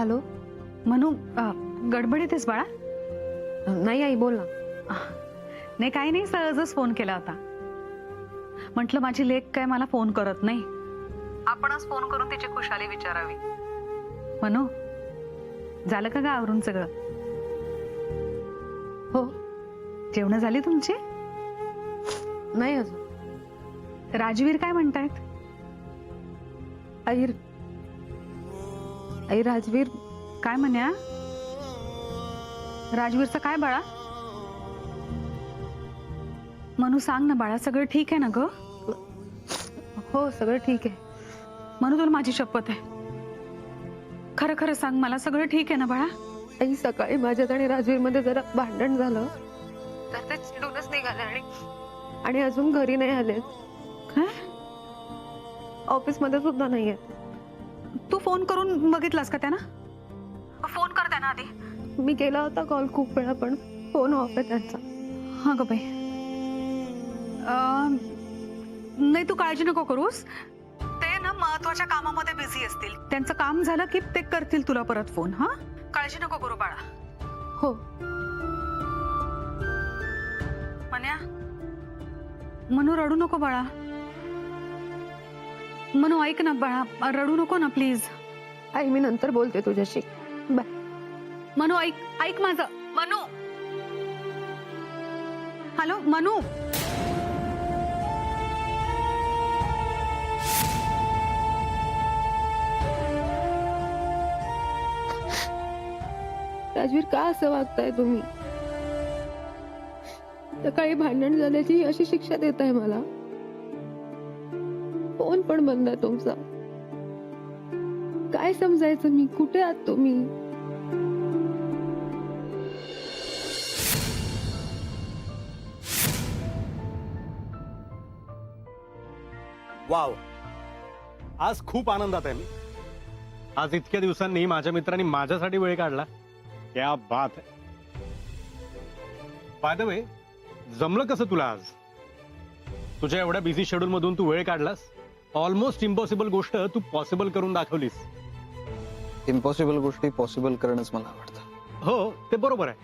Hello. Manu गडबडीत आहेस बाळा? नाही आई, बोल ना. नाही काही नाही, सहजच फोन केला होता. म्हटलं माझी लेक काय मला फोन करत नाही, आपणच फोन करून तिची खुशाली विचारावी. मनू, झालं का ग आवरून सगळं? हो. जेवण झाली तुमची? नाही अजून. राजवीर काय म्हणतायत? आई आई राजवीर काय म्हण्या? राजवीरचं काय बाळा? मनू सांग ना बाळा, सगळं ठीक आहे ना ग? हो, सगळं ठीक आहे. मनू तुला माझी शपथ आहे, खरं खरं सांग मला, सगळं ठीक आहे ना बाळा? आई सकाळी माझ्यात आणि राजवीर मध्ये जरा भांडण झालं, तर ते चिडूनच निघाले आणि अजून घरी नाही आले. काय? ऑफिस मध्ये सुद्धा नाहीये. तू फोन करून बघितलास का त्यांना? फोन कर त्यांना आधी. मी केला होता कॉल खूप वेळा, पण फोन ऑफ आहे त्यांचा. हा ग बाई. नाही तू काळजी नको करूस, ते ना महत्वाच्या कामामध्ये बिझी असतील. त्यांचं काम झालं की ते करतील तुला परत फोन. हा, काळजी नको करू बाळा. हो. मन्या, मनू रडू नको बाळा. मनू ऐक ना बाळा, रडू नको ना प्लीज. आई मी नंतर बोलते तुझ्याशी, बाय. मनू ऐक, ऐक माझं. मनू, हॅलो मनू. राजवीर, का असं वागताय तुम्ही? सकाळी भांडण झाल्याची अशी शिक्षा देताय मला. फोन पण बंद आहे तुमचा. काय समजायचं मी? कुठे आहात तुम्ही? वाव, आज खूप आनंदात आहे मी. आज इतक्या दिवसांनी माझ्या मित्रांनी माझ्यासाठी वेळ काढला. क्या बात आहे. बाय द वे, जमलं कसं तुला आज? तुझ्या एवढ्या बिझी शेड्यूल मधून तू वेळ काढलास. ऑलमोस्ट इम्पॉसिबल गोष्ट तू पॉसिबल करून दाखवलीस. इम्पॉसिबल गोष्टी पॉसिबल करणंच मला आवडतं. हो, ते बरोबर आहे,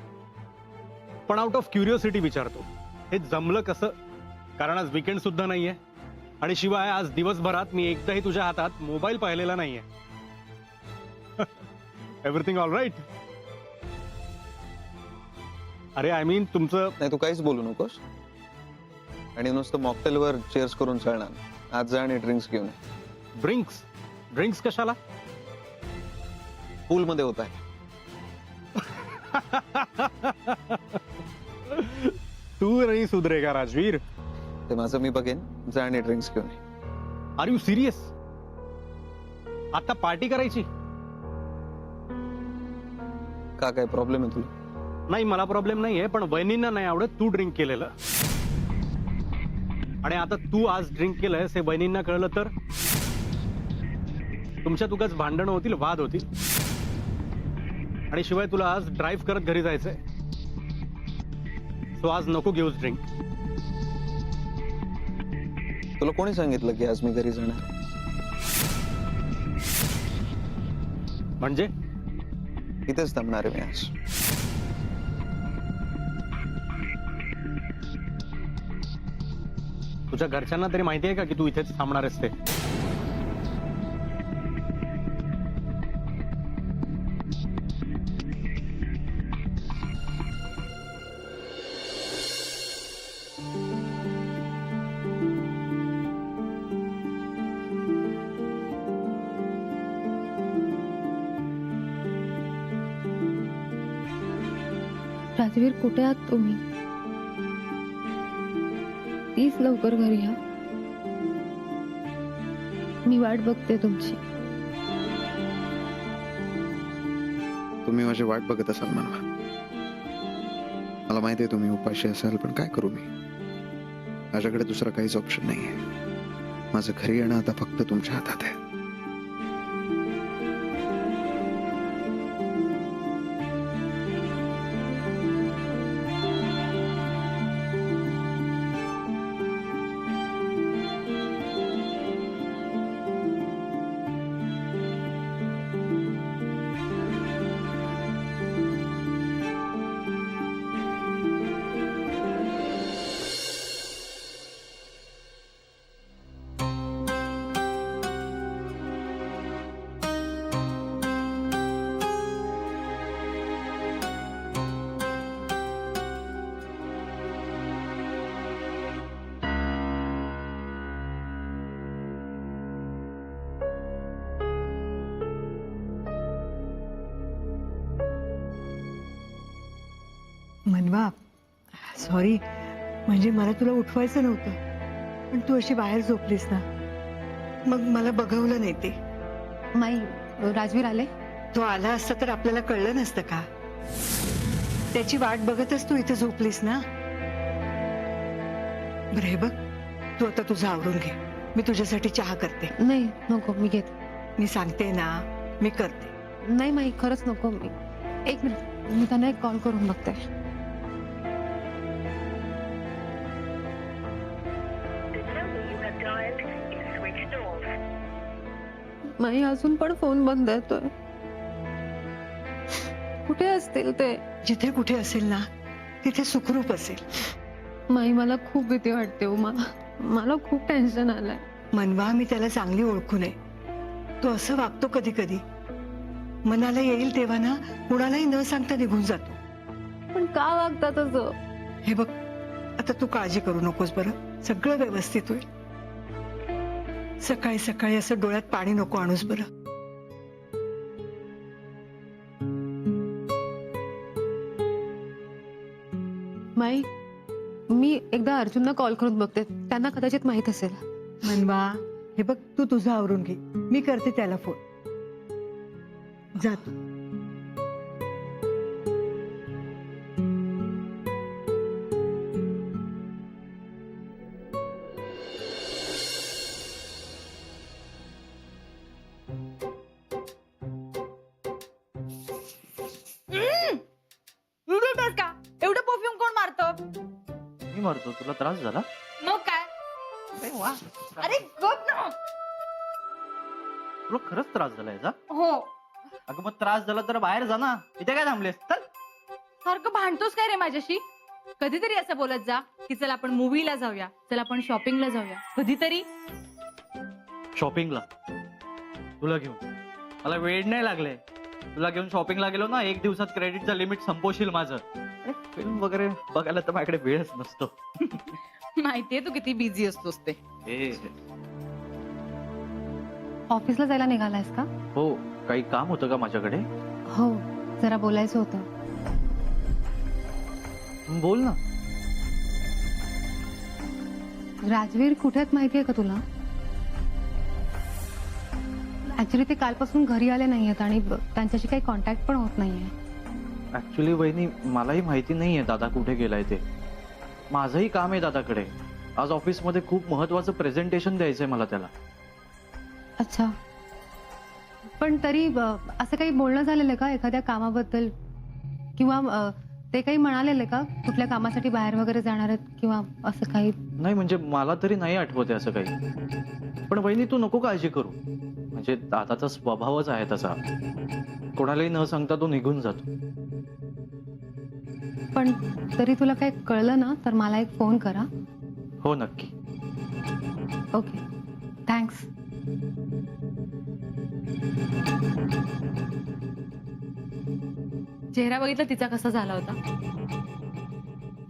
पण आउट ऑफ क्युरिओसिटी विचारतो, हे जमलं कसं? कारण आज वीकेंड सुद्धा नाहीये, आणि शिवाय आज दिवसभरात मी एकदाही तुझ्या हातात मोबाईल पाहिलेला नाहीये. Everything all right? अरे आय मीन तुमचं. नाही, तू काहीच बोलू नकोस, आणि नुसतं मॉकटेलवर चेअर्स करून चालणार. आज जा आणि ड्रिंक्स घेऊन ये. ड्रिंक्स? ड्रिंक्स कशाला? पूलमध्ये होत आहे. तू नाही सुधरेगा राजवीर. ते माझं मी बघेन. जा आणि ड्रिंक्स घेऊन ये. Are you serious? आता पार्टी करायची? का, काय प्रॉब्लेम आहे तुला? नाही, मला प्रॉब्लेम नाहीये, पण वहिनींना नाही आवडत तू ड्रिंक केलेलं. आणि आता तू आज ड्रिंक केलंयस हे वहिनींना कळलं तर तुमच्यात उगाच भांडणं होतील, वाद होतील. आणि शिवाय तुला आज ड्राईव्ह करत घरी जायचंय, सो आज नको घेऊस ड्रिंक. तुला कोणी सांगितलं की आज मी घरी जाणार? म्हणजे इथेच थांबणार आहे मी आज. तुझ्या घरच्यांना तरी माहिती आहे का की तू इथेच थांबणार आहेस ते? राजवीर, कुठे आहात तुम्ही? प्लीज लवकर घरी या, मी वाट बघते तुमची. तुम्ही माझी वाट बघत असाल म्हणा. मला माहिती आहे तुम्ही उपाशी असाल, पण काय करू मी? माझ्याकडे दुसरा काहीच ऑप्शन नाहीये. माझं घरी येणं आता फक्त तुमच्या हातात आहे. मनवा सॉरी, म्हणजे मला तुला उठवायचं नव्हतं, पण तू अशी बाहेर झोपलीस ना, मग मला बघवलं नाही ते. माई, राजवीर आले? तो आला असता तर आपल्याला कळलं नसतं का? त्याची वाट बघतच तू इथे झोपलीस ना. बरं हे बघ, तू आता तुझं आवरून घे, मी तुझ्यासाठी चहा करते. नाही नको, मी घेते. मी सांगते ना, मी करते. नाही माई, खरंच नको. मी एक मिनिट, मी त्यांना एक कॉल करून बघते. माई, अजून पण फोन बंद येतोय. कुठे असतील ते? जिथे कुठे असेल ना, तिथे सुखरूप असेल. माई, मला खूप भीती वाटते उमा. मला खूप टेन्शन आलंय. मनवा, मी त्याला चांगली ओळखू नये. तो असं वागतो कधी कधी. मनाला येईल तेव्हा ना, कुणालाही न सांगता निघून जातो. पण का वागता तसं? हे बघ, आता तू काळजी करू नकोस बरं, सगळं व्यवस्थित होईल. सकाळी सकाळी असं डोळ्यात पाणी नको आणूस बरं. माई, मी एकदा अर्जुनला कॉल करून बघते, त्यांना कदाचित माहित असेल. मनवा, हे बघ, तू तुझं आवरून घे, मी करते त्याला फोन. जा तू. का एवढं परफ्यूम कोण मारतं? मी मारतो, तुला त्रास झाला? मग काय? अरे वा, अरे गप ना. तुला खरंच त्रास झाला याचा? हो. अगं मग त्रास झाला तर बाहेर जा ना, इथे काय थांबलेस? चल. सारखं भांडतोस काय रे माझ्याशी? कधीतरी असं बोलत जा की चल आपण मूवीला जाऊया, चल आपण शॉपिंगला जाऊया. कधीतरी. शॉपिंगला तुला घेऊन मला वेळ नाही लागले. तुला घेऊन शॉपिंगला गेलो ना, 1 दिवसात क्रेडिटचं लिमिट संपवशील माझं. फिल्म वगैरे बघायला तर माझ्याकडे वेळच नसतो. माहितीये तू किती बिझी असतोस ते. ऑफिसला जायला निघालायस का? हो, काही काम होतं का माझ्याकडे? हो, जरा बोलायचं होतं. बोल ना. राजवीर कुठे आहेत माहितीये का तुला? ऍक्च्युली ते कालपासून घरी आले नाहीयेत आणि त्यांच्याशी काही कॉन्टॅक्ट पण होत नाहीये. ऍक्च्युली वहिनी, मलाही माहिती नाहीये दादा कुठे गेलाय ते. माझंही काम आहे दादाकडे. आज ऑफिसमध्ये खूप महत्वाचं प्रेझेंटेशन द्यायचंय मला त्याला. अच्छा, पण तरी असं काही बोलणं झालेलं का एखाद्या कामाबद्दल? किंवा ते काही म्हणालेले का कुठल्या कामासाठी बाहेर वगैरे जाणार आहेत किंवा असं काही? नाही, म्हणजे मला तरी नाही आठवते असं काही. पण वहिनी तू नको काळजी करू, म्हणजे दादाचा स्वभावच आहे तसा. कोणालाही न सांगता तो निघून जातो. पण तरी तुला काही कळलं ना तर मला एक फोन करा. हो नक्की. Okay, thanks. चेहरा बघितला तिचा कसा झाला होता?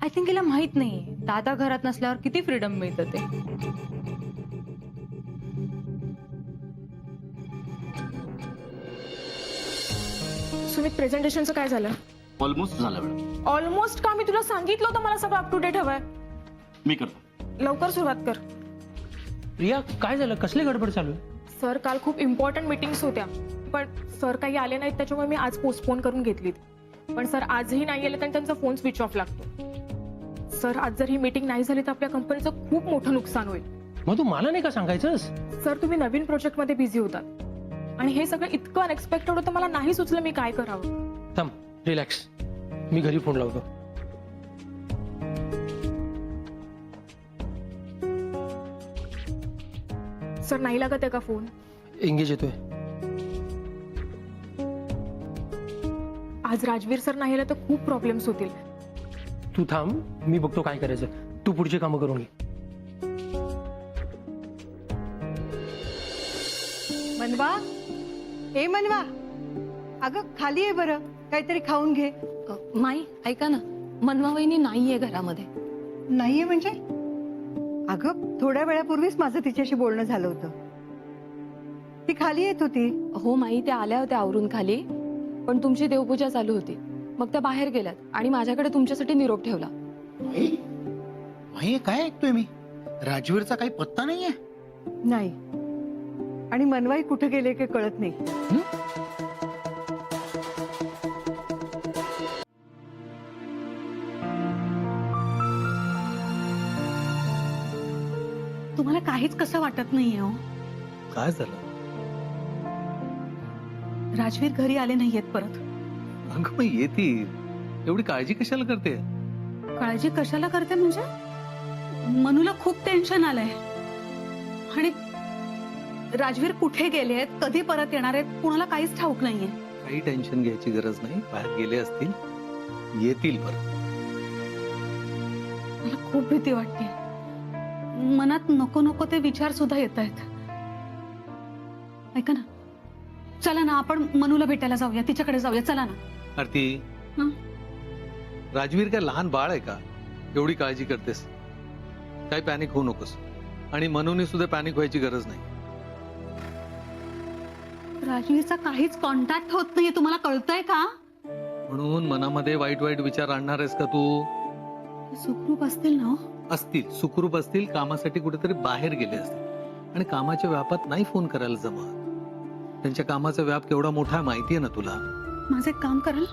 आय थिंक तिला माहित नाही दादा घरात नसल्यावर किती फ्रीडम मिळतं ते. सुमित, प्रेझेंटेशनचं काय झालं? ऑलमोस्ट झालं मॅडम. ऑलमोस्ट का? मी तुला सांगितलं होतं मला सगळं अप टू डेट हवंय. मी करतो. लवकर सुरुवात कर. प्रिया, काय झालं? कसली गडबड चालू आहे? सर, काल खूप इम्पॉर्टंट मीटिंग्स होत्या, पण सर काही आले नाहीत, त्याच्यामुळे मी आज पोस्टपोन करून घेतलीत. पण सर आजही नाही आले तर त्यांचा फोन स्विच ऑफ लागतो. सर, आज जर ही मीटिंग नाही झाली तर आपल्या कंपनीचं खूप मोठं नुकसान होईल. मग तू मला नाही का सांगायचंस? सर, तुम्ही नवीन प्रोजेक्टमध्ये बिझी होतात आणि हे सगळं इतकं अनएक्सपेक्टेड होतं, मला नाही सुचलं मी काय करावं. थांब, रिलॅक्स. मी घरी फोन लावतो. सर, नाही लागत आहे का फोन? एंगेज येतोय. आज राजवीर सर नाही आले तर खूप प्रॉब्लेम्स होतील. तू थांब, मी बघतो काय करायचं. तू पुढची कामं करून घे. मनवा, ए मनवा, अगं खाली आहे बरं, काहीतरी खाऊन घे. माई, ऐका ना, मनवा वहिनी नाहीये घरामध्ये. नाहीये म्हणजे? अगं थोड्या वेळापूर्वीच माझं तिच्याशी बोलणं झालं होतं. ती खाली येत होती. हो माई, त्या आल्या होत्या आवरून खाली, पण तुमची देवपूजा चालू होती. मग त्या बाहेर गेल्यात आणि माझ्याकडे तुमच्यासाठी निरोप ठेवला. हे काय ऐकतोय मी? राजवीरचा काही पत्ता नाहीये. नाही, आणि मनवाई कुठे गेले काही कळत नाही. तुम्हाला काहीच कसं वाटत नाहीये हो? काय झालं? राजवीर घरी आले नाहीयेत परत. अगं मग येतील, एवढी काळजी कशाला करते? काळजी कशाला करते म्हणजे? मनूला खूप टेन्शन आलंय. आणि राजवीर कुठे गेलेत, कधी परत येणार आहेत, कुणाला काहीच ठाऊक नाहीये. काही टेन्शन घ्यायची गरज नाही, बाहेर गेले असतील, येतील परत. मला खूप भीती वाटते. मनात नको नको ते विचार सुद्धा येत आहेत. ऐका ना, चला ना आपण मनूला भेटायला जाऊया, तिच्याकडे जाऊया, चला ना. आरती, हं? राजवीर काय लहान बाळ आहे का? एवढी काळजी करतेस? काय पॅनिक होऊ नकोस, आणि मनूने सुद्धा पॅनिक व्हायची गरज नाही. राजवीरचा काहीच कॉन्टॅक्ट होत नाहीये, तुम्हाला कळतंय का? म्हणून मनामध्ये वाईट वाईट विचार आणणार आहेस का तू? सुखरूप असतील ना हो? असतील, सुखरूप असतील, कामासाठी कुठेतरी बाहेर गेले असतील, आणि कामाच्या व्यापात नाही फोन करायला जमत. त्यांच्या कामाचा व्याप केवढा मोठा आहे माहितीये ना तुला. माझं एक काम कराल?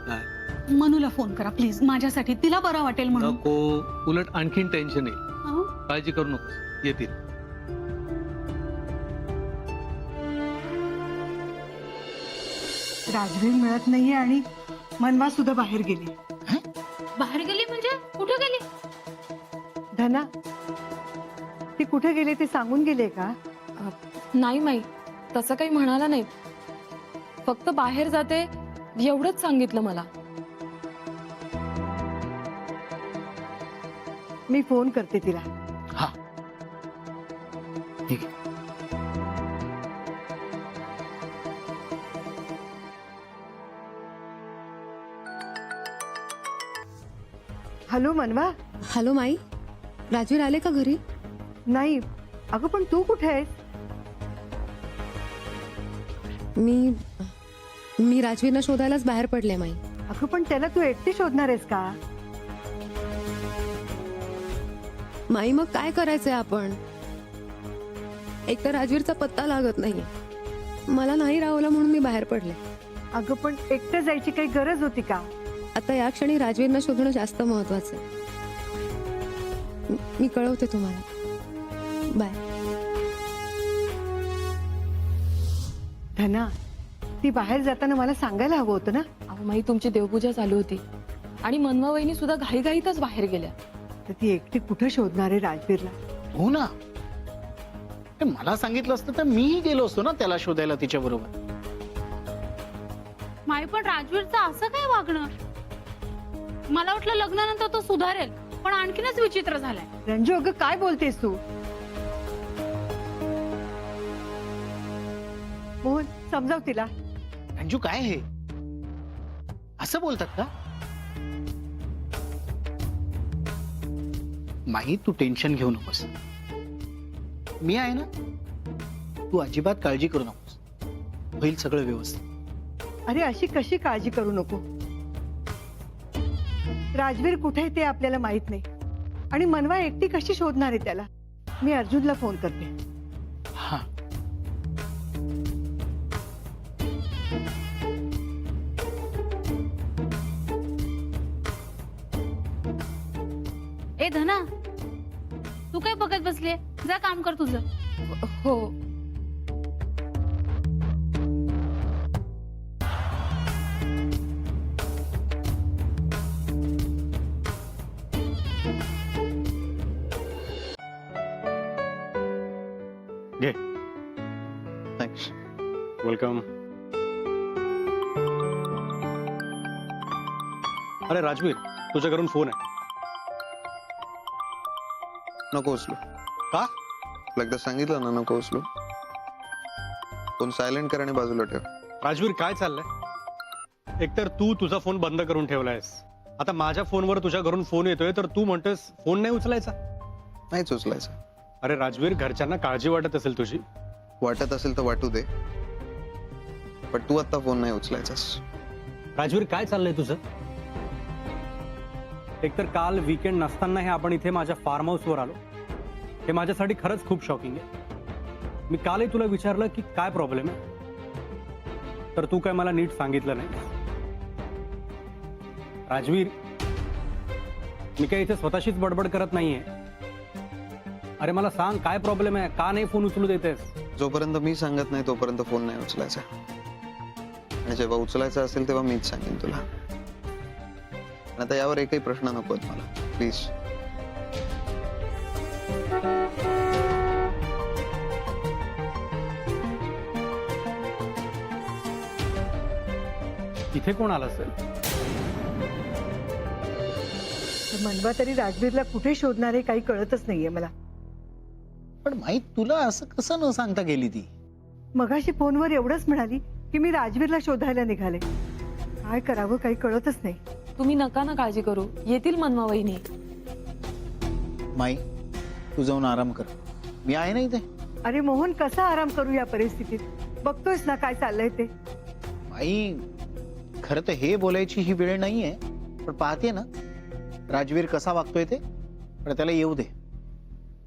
काय? मनूला फोन करा प्लीज, माझ्यासाठी, तिला बरं वाटेल म्हणून. नको, उलट आणखीन टेन्शन येईल. अहो, काळजी करू नकोस, येतील. राजवीर मिळत नाहीये आणि मनवा सुद्धा बाहेर गेली. बाहेर गेली म्हणजे कुठे गेली? धना, ती कुठे गेली ते सांगून गेले का? नाही माई, तसं काही म्हणाला नाही. फक्त बाहेर जाते एवढंच सांगितलं मला. मी फोन करते तिला. हा, ठीक आहे. हॅलो मनवा. हॅलो माई, राजवीर आले का घरी? नाही अगं, पण तू कुठे आहेस? मी राजवीरला शोधायलाच बाहेर पडले माई. अगं पण त्याला तू एकटी शोधणार आहेस का? माई मग काय करायचंय आपण? एक तर राजवीरचा पत्ता लागत नाहीये, मला नाही राहवलं म्हणून मी बाहेर पडले. अगं पण एकटं जायची काही गरज होती का? आता या क्षणी राजवीरला शोधणं जास्त महत्वाचं आहे. मी कळवते तुम्हाला. बाय. धना, ती बाहेर जाताना मला सांगायला हवं होतं ना. अहो माई, तुमची देवपूजा चालू होती आणि मनवा वहिनी सुद्धा घाईघाईतच बाहेर गेल्या. तर ती एकटी कुठे शोधणार आहे राजवीरला? हो ना, ते मला सांगितलं असतं तर मीही गेलो असतो ना त्याला शोधायला तिच्या बरोबर. माई, पण राजवीरचं असं काय वागणं? मला वाटलं लग्नानंतर तो सुधारेल, पण आणखीनच विचित्र झालाय. रंजू, अगं काय बोलतेस तू? मोहन, समजाव तिला. अंजू, काय हे असं बोलतात का? माही, तू टेन्शन घेऊ नकोस, मी आहे ना. तू अजिबात काळजी करू नकोस, होईल सगळं व्यवस्थित. अरे अशी कशी काळजी करू नको? राजवीर कुठे आहे ते आपल्याला माहित नाही, आणि मनवा एकटी कशी शोधणार आहे त्याला? मी अर्जुनला फोन करते. हा, ए धना, तू काय बघत बसले? जा काम कर तुझं. हो. घे. थँक्स. वेलकम. अरे राजवीर, तुझ्या घरून फोन आहे. नको उचलू. का? एकदा सांगितलं ना, नको उचलू. फोन सायलेंट कर आणि बाजूला ठेव. राजवीर, काय चाललंय? एकतर तू तुझा फोन बंद करून ठेवलायस, आता माझ्या फोनवर तुझ्या घरून फोन येतोय, तर तू म्हणतोस फोन नाही उचलायचा. नाहीच उचलायचं. अरे राजवीर, घरच्यांना काळजी वाटत असेल तुझी. वाटत असेल तर वाटू दे, पण तू आता फोन नाही उचलायचास. राजवीर काय चाललंय तुझं? एकतर काल वीकेंड नसतानाही आपण इथे माझ्या फार्म हाऊसवर आलो. हे माझ्यासाठी खरंच खूप शॉकिंग आहे. मी कालही तुला विचारलं की काय प्रॉब्लेम आहे, तर तू काय मला नीट सांगितलं नाही. राजवीर, मी काय इथे स्वतःशीच बडबड करत नाहीये. अरे मला सांग काय प्रॉब्लेम आहे, का नाही फोन उचलू देतेस? जोपर्यंत मी सांगत नाही तोपर्यंत फोन नाही उचलायचा, आणि जेव्हा उचलायचा असेल तेव्हा मीच सांगेन तुला. आता यावर एकही प्रश्न नको मला, प्लीज. इथे कोण आलं असेल? मनवा तरी राजवीरला कुठे शोधणार आहे काही कळतच नाहीये मला. पण माहित तुला असं कसं न सांगता गेली ती? मगाशी फोनवर एवढंच म्हणाली की मी राजवीरला शोधायला निघाले. काय करावं काही कळतच नाही. तुम्ही नका ना काळजी करू, येतील मनवा वहिनी. माई, तू जाऊन आराम कर, मी आहे ना इथे. अरे मोहन, कसा आराम करू या परिस्थितीत? बघतोयस ना काय चाललंय ते. माई, खरं तर हे बोलायची ही वेळ नाहीये, पण पाहते ना राजवीर कसा वागतोय ते. पण त्याला येऊ दे,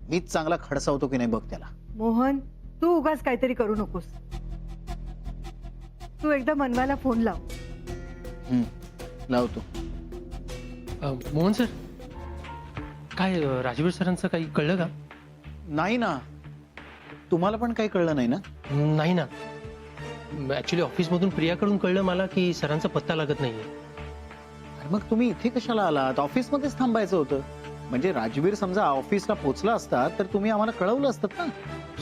मीच चांगला खडसावतो की नाही बघ त्याला. मोहन, तू उगाच काहीतरी करू नकोस. तू एकदा मनवाला फोन लाव. लावतो. मोहन सर, काय राजवीर सरांचं काही कळलं का? नाही ना, तुम्हाला पण काही कळलं नाही ना? नाही ना, ऍक्च्युली ऑफिसमधून प्रियाकडून कळलं मला की सरांचा पत्ता लागत नाहीये. अरे मग तुम्ही इथे कशाला आलात? ऑफिसमध्येच थांबायचं होतं. म्हणजे राजवीर समजा ऑफिसला पोहोचला असता तर तुम्ही आम्हाला कळवलं असतं ना.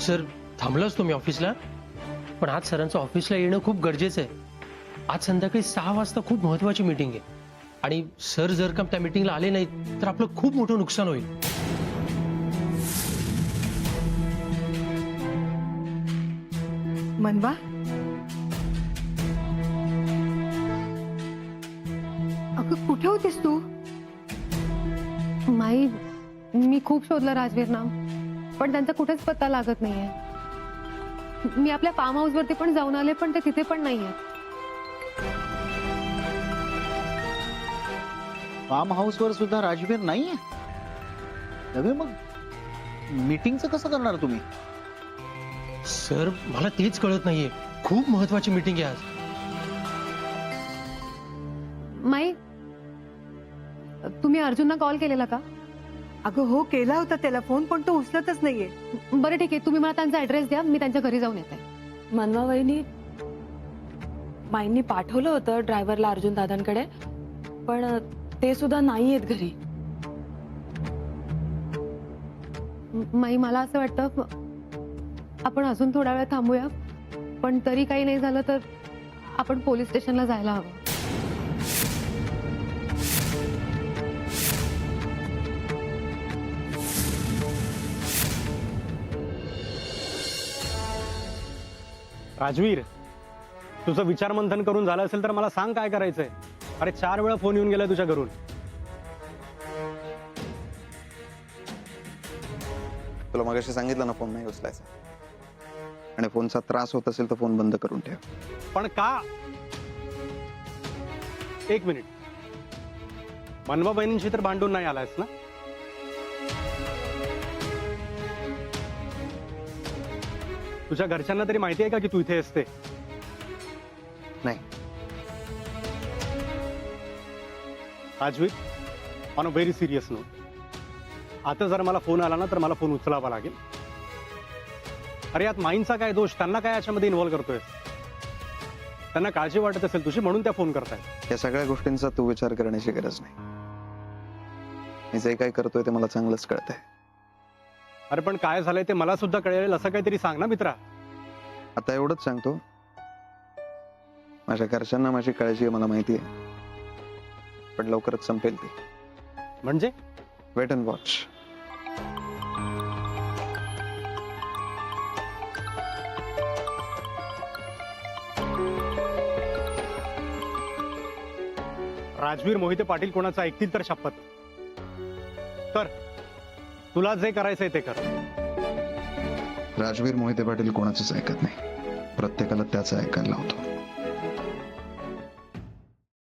सर, थांबलो असतो मी ऑफिसला, पण आज सरांचं ऑफिसला येणं खूप गरजेचं आहे. आज संध्याकाळी 6 वाजता खूप महत्वाची मीटिंग आहे, आणि सर जर का त्या मीटिंगला आले नाही तर आपलं खूप मोठं नुकसान होईल. मनवा, अगं कुठे होतीस तू? माई, मी खूप शोधलं राजवीरना, पण त्यांचा कुठेच पत्ता लागत नाहीये. मी आपल्या फार्म हाऊस वरती पण जाऊन आले, पण ते तिथे पण नाहीये. फार्म हाऊस वर सुद्धा राजवीर नाहीये? नव्हे, मग मीटिंगचं कसं करणार तुम्ही? सर, मला तेच कळत नाहीये. खूप महत्वाची मीटिंग आहे आज. माई, तुम्ही अर्जुनला कॉल केलेला का? अगं हो, केला होता त्याला फोन, पण तो उचलतच नाहीये. बरं ठीक आहे, तुम्ही मला त्यांचा ऍड्रेस द्या, मी त्यांच्या घरी जाऊन येते. मनवा वहिनी, माईंनी पाठवलं होतं ड्रायव्हरला अर्जुन दादांकडे, पण ते सुद्धा नाही आहेत घरी. माई, मला असं वाटतं आपण अजून थोडा वेळ थांबूया, पण तरी काही नाही झालं तर आपण पोलीस स्टेशनला जायला हवं. राजवीर, तुझं विचारमंथन करून झालं असेल तर मला सांग काय करायचंय. अरे 4 वेळा फोन येऊन गेलाय तुझ्या घरून. तुला मगाशी सांगितलं ना फोन नाही उचलायचा, आणि फोनचा त्रास होत असेल तर फोन बंद करून ठेव. पण का? एक मिनिट, मनवा बहिणींशी तर भांडून नाही आलायस ना? तुझ्या घरच्यांना तरी माहिती आहे का की तू इथे असते? नाही. Rajveer, on a very serious note, आता जर मला फोन आला ना तर मला फोन उचलावा लागेल. अरे यात माईंचा काय दोष? त्यांना काय याच्यामध्ये इन्व्हॉल्व करतोय? त्यांना काळजी वाटत असेल तुझी म्हणून त्या फोन करतायत. या सगळ्या गोष्टींचा तू विचार करण्याची गरज नाही. मी जे काय करतोय ते मला चांगलंच कळतंय. अरे पण काय झालंय ते मला सुद्धा कळेल असं काहीतरी सांग ना मित्रा. आता एवढंच सांगतो, माझ्या घरच्यांना माझी काळजी आहे मला माहिती आहे, पण लवकरच संपेल ती. म्हणजे wait and watch. Rajveer Mohite Patil कोणाचं ऐकतील तर शपथ. तर तुला जे करायचंय ते कर. राजवीर मोहिते पाटील कोणाचंच ऐकत नाही, प्रत्येकाला त्याचं ऐकायला लावतो.